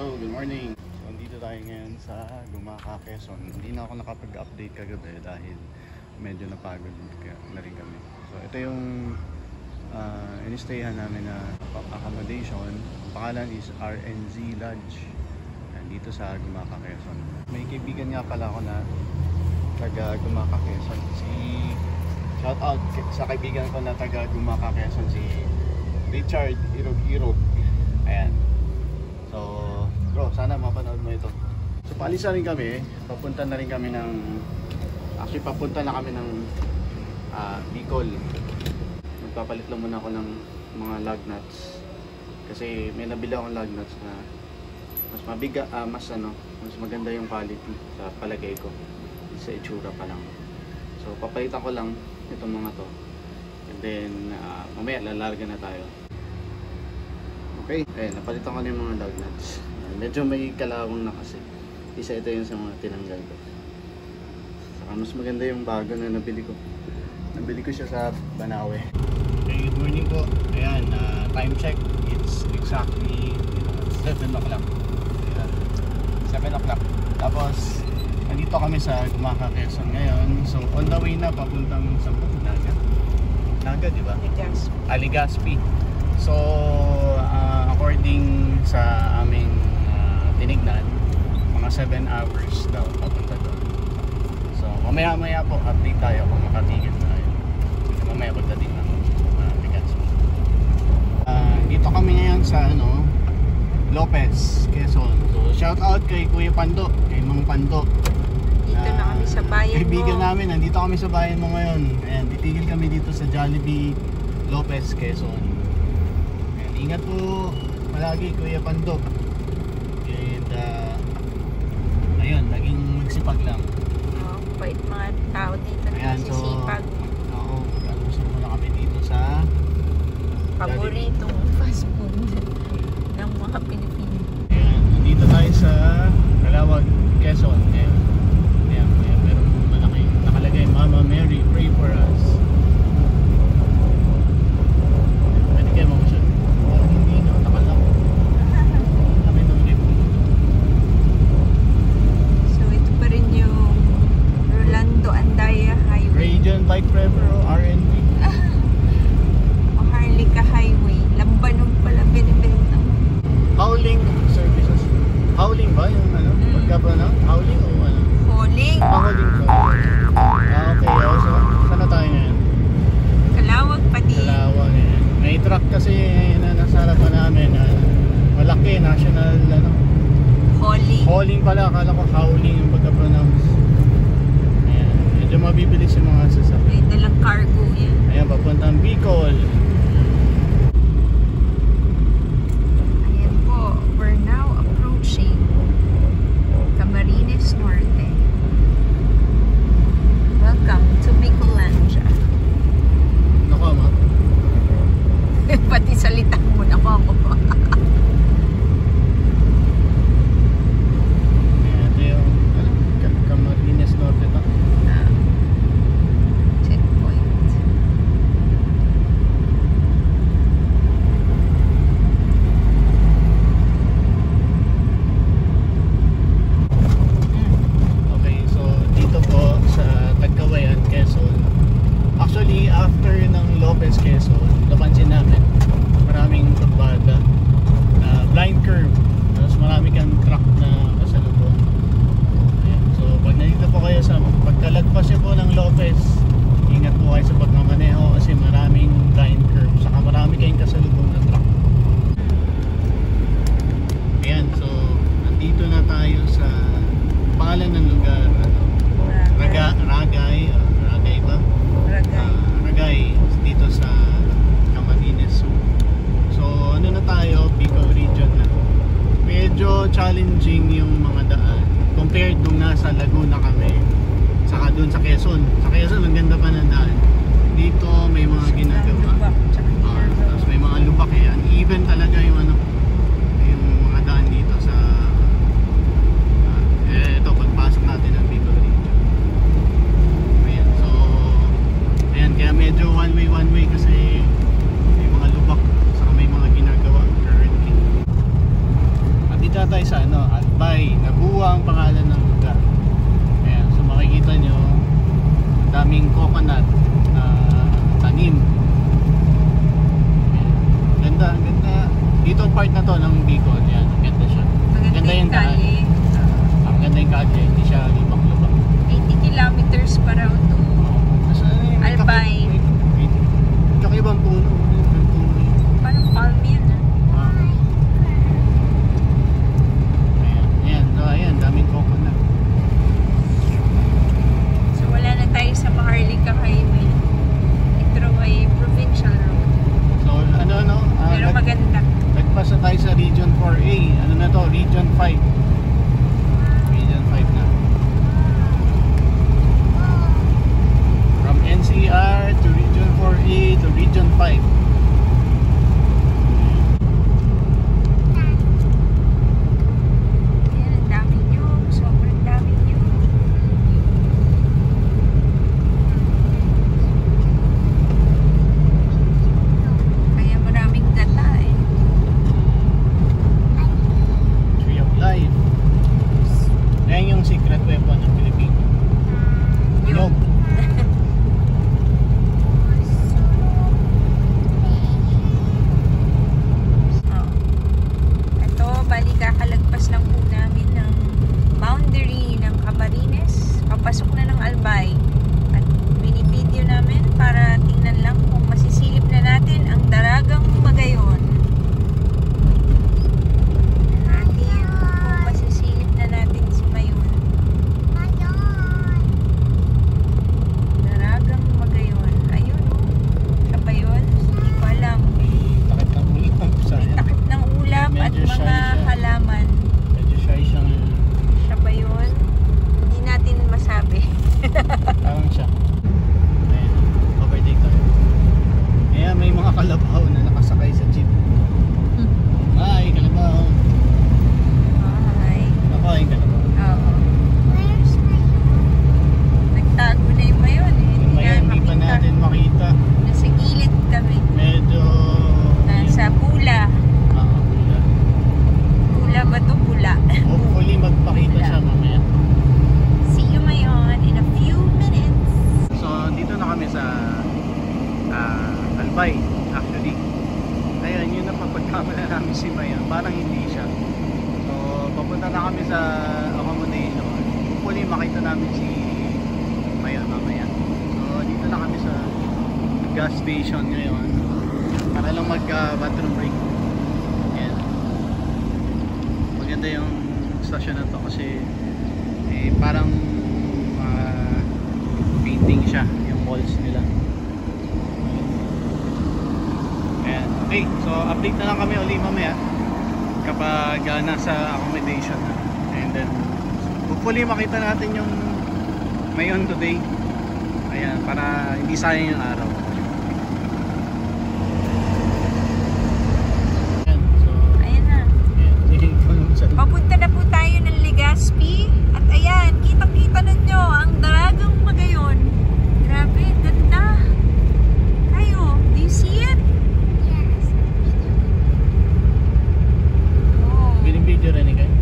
Hello, good morning. So, andito tayo ngayon sa Gumaca, Quezon. Hindi na ako nakapag-update kagabi dahil medyo napagod na rin kami. So, ito yung in-stayhan namin na accommodation. Ang pangalan is RNZ Lodge. Dito sa Gumaca, Quezon. May kaibigan nga pala ako na taga Gumaca, Quezon. Shout out sa kaibigan ko na taga Gumaca, Quezon, si Richard Irog. Ayan. So, bro, sana mapanood mo ito. So, paalis na rin kami. Papunta na rin kami ng... Actually, papunta na kami ng Bicol. Magpapalit lang muna ako ng mga lug nuts. Kasi may nabili akong lug nuts na mas mabiga, mas maganda yung quality sa palagay ko. Sa itsura pa lang. So, papalitan ko lang itong mga to. And then, mamaya lalarga na tayo. Okay, napalitan ko na yung mga lug nuts. Medyo may kalawang na kasi. Isa ito yung sa mga tinanggal ko. Saka mas maganda yung bago na nabili ko. Nabili ko siya sa Banawe. Okay, good morning po. Ayan, time check. It's exactly 7 o'clock. 7 o'clock. Tapos, nandito kami sa Gumaca, Quezon ngayon. So, on the way na papuntang sa Naga, di ba? Legazpi. So, according sa aming tinignan, mga 7 hours daw papunta doon. So, mamaya po update tayo kung makatigil tayo. Mamaya pagdating ng Legazpi. Dito kami ngayon sa Lopez, Quezon. So, shout out kay Kuya Pando, kay Mang Pando. Dito na kami sa bayan kaibigan namin, nandito kami sa bayan mo ngayon. Ayan, titigil kami dito sa Jollibee, Lopez, Quezon. Ingat po palagi Kuya Pando. And ayun, naging magsipag lang. Bait mga tao dito na nagsisipag. Oo, gusto muna kami dito sa paboritong fast food ng mga Pilipino. Ayan, nandito tayo sa Calawag, Quezon. Ayan, meron malaki nakalagay, Mama Mary, pray for us. Pwede kayo mamusun. Bike Forever o RNB o Harlika Highway, Lambanog pala binibenta. Howling services. Howling ba yung pagka ba na? Howling o ano? Hauling. Howling ba? Okay, so saan na tayo ngayon? Calawag pati. Calawag eh. May truck kasi na nasa harapan namin, malaki, national Hauling. Hauling pala, akala ko howling yung pagka-pronounce. Medyo mabibilis yung mga sasakyan. May dalang cargo yan. Ayan, papuntang Bicol. Ayan po, we're now approaching Camarines Norte. Welcome to Bicolandia. Nako, ma. Pati salita mo na ko. Ayan, ito yung Camarines Norte to. Actually, after ng Lopez, Quezon, napansin namin maraming turbada na blind curve, tapos marami kang truck na kasalubong. So pag nandito po kayo sa pagkalagpas niyo po ng Lopez, ingat po kayo sa pagmamaneho kasi maraming blind curve, saka marami kayong kasalubong na truck. Ayan, so nandito na tayo sa pangalan ng lugar, Ragay dito sa Camarines. So ano na tayo, Bicol region na. Medyo challenging yung mga daan compared nung nasa Laguna kami, saka dun sa Quezon. Sa Quezon ang ganda pa ng daan. Dito may mga ginagawa. Tapos may mga lubak yan. Even talaga yung yung mga daan dito sa ito pagpasok natin ng Bicol region. Kaya medyo one way kasi may mga lubak, saka may mga ginagawa currently. At Nandito na tayo sa Albay. Nabua ang pangalan ng lugar. Ayan, so makikita nyo, daming coconut na tanim. Ayan. Ganda, ganda. Dito part na to ng Bicol. Ayan, ganda siya. Maganda yung daan. kalye. Ang ganda yung kalye, hindi siya lubak-lubak. 80 kilometers pa raw to. Albay. Kakaibang puno. Parang palm yan ah. Ayan, so ayan, daming coconut. So wala na tayo sa Maharlika Highway. Ito ay provincial road. So Pero maganda. nagpas na tayo sa Region 4A. Ano na to? Region 5. Region 5 na. From NCR to Region 4A to Region 5. Ayan, ang dami nyo. Sobrang dami nyo. Kaya maraming gata eh. Tree of Life. Ayan yung secret weapon ng Pilipino. Nyog. Ito, bali kakalagpas lang po namin ng boundary ng Camarines. Papasok na ng Albay. At binibideo namin para tingnan lang kung masisilip na natin ang Daragang Magayon. Natin kung masisilip na natin si Mayon. Daragang Magayon. Ayun o. Siya ba yun? Hindi ko alam. Takip ng ulam. May takip ng ulap at Medyo shy mga siya. halaman. Medyo shy siyang Siya ba yun? Hindi natin masabi. parang siya. Ayan, overtake tayo. Ayan, may mga kalabaw na nakasakay sa jeep. Ay, kalabaw. Ay. Ako ay kalabaw. Oo. Nagtago na yung Mayon eh. Yung Mayon, hindi pa makita. natin makita. Nasa gilid kami. Medyo Nasa Pula. Pula. Pula ba to? Pula. Hopefully magpakita siya mamaya. See you Mayon in a few minutes. So dito na kami sa Albay actually. Ayun, yun ang pagkamala namin si Mayan. Parang hindi siya. So papunta na kami sa accommodation. Hopefully makita namin si Mayan mamaya. So dito na kami sa gas station ngayon. Para lang mag bathroom break. Ayan. Maganda yung station na to kasi parang painting siya yung walls nila. Ayan. Okay, so update na lang kami uli mamaya kapag nasa accommodation na. And then hopefully makita natin yung Mayon today. Ayan, para hindi sayang yung araw. Ayan, so Ayan na. Papunta na po tayo ng Legazpi. At ayan, kitang-kita ninyo ang Daragang Magayon. Grabe, ganda. Kayo, do you see it? Yes. Oh. Binibidyo rin eh kayo.